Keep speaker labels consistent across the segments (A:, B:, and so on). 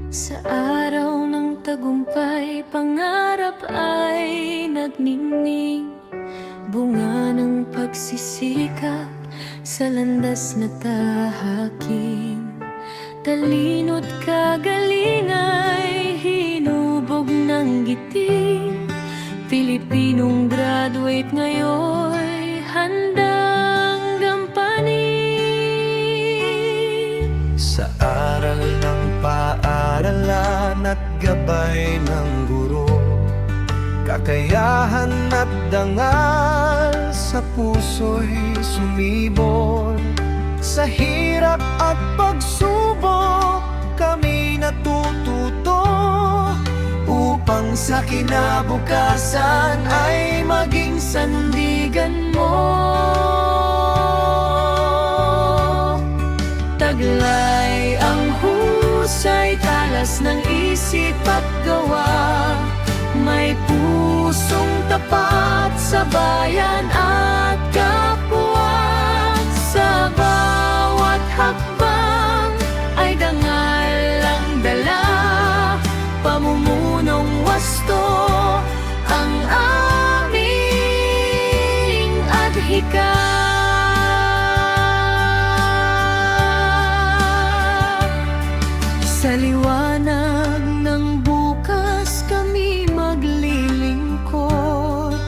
A: Sa araw ng tagumpay, pangarap ay nagningning. Bunga ng pagsisikap sa landas na tahaking. Talino't kagaling ay hinubog ng ngiti. Pilipinong graduate ngayon'y handang gampanin.
B: Sa aral ng paaralan at gabay ng guro, kakayahan at dangal sa puso'y sumibol. Sa hirap at pagsubok kami natututo, upang sa kinabukasan ay maging sandigan mo.
A: Taglay ang husay, talas ng isip at gawa. May pusong tapat sa bayan at kapwa. Sa bawat hakbang ay dangal ang dala. Pamumunong wasto ang aming adhika. Sa liwanag ng bukas kami maglilingkod.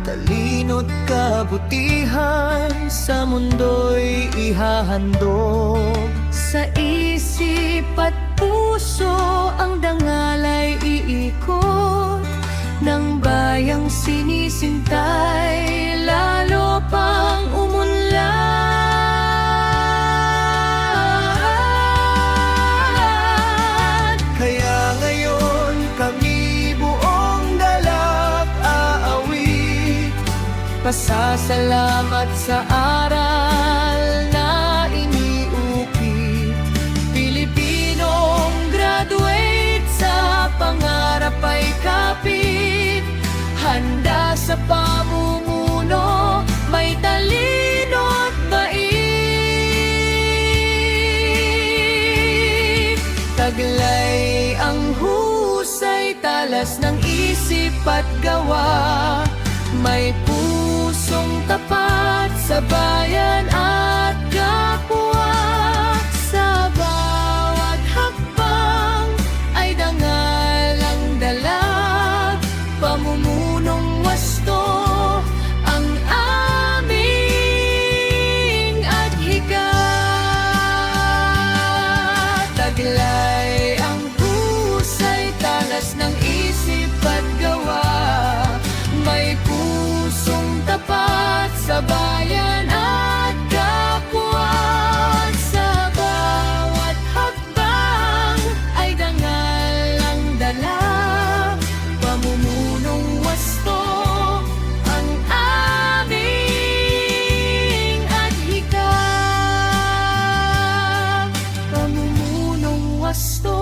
B: Talino't kabutihan sa mundo'y ihahandog.
A: Sa isip at puso ang dangal ay iikot. Ng bayang sinisintay, lalo pang umunlad.
B: Kaya ngayon kami buong dalak aawit,
A: Pasasalamat sa aral na iniukit. Pilipinong graduate, sa pangarap ay kapit. Handa sa pamumuno, may talino at bait. Taglay ang husay, talas ng isip at gawa. May pusong tapat sa bayan at kapwa. Sa bawat hakbang ay dangal ang dalag. Pamumunong wasto ang aming adhika. Taglay ang husay, talas ng isip at gawa. May pusong tapat sa bayan at kapwa. Sa bawat hakbang ay dangal ang dala. Pamumunong wasto ang aming adhika. Pamumunong wasto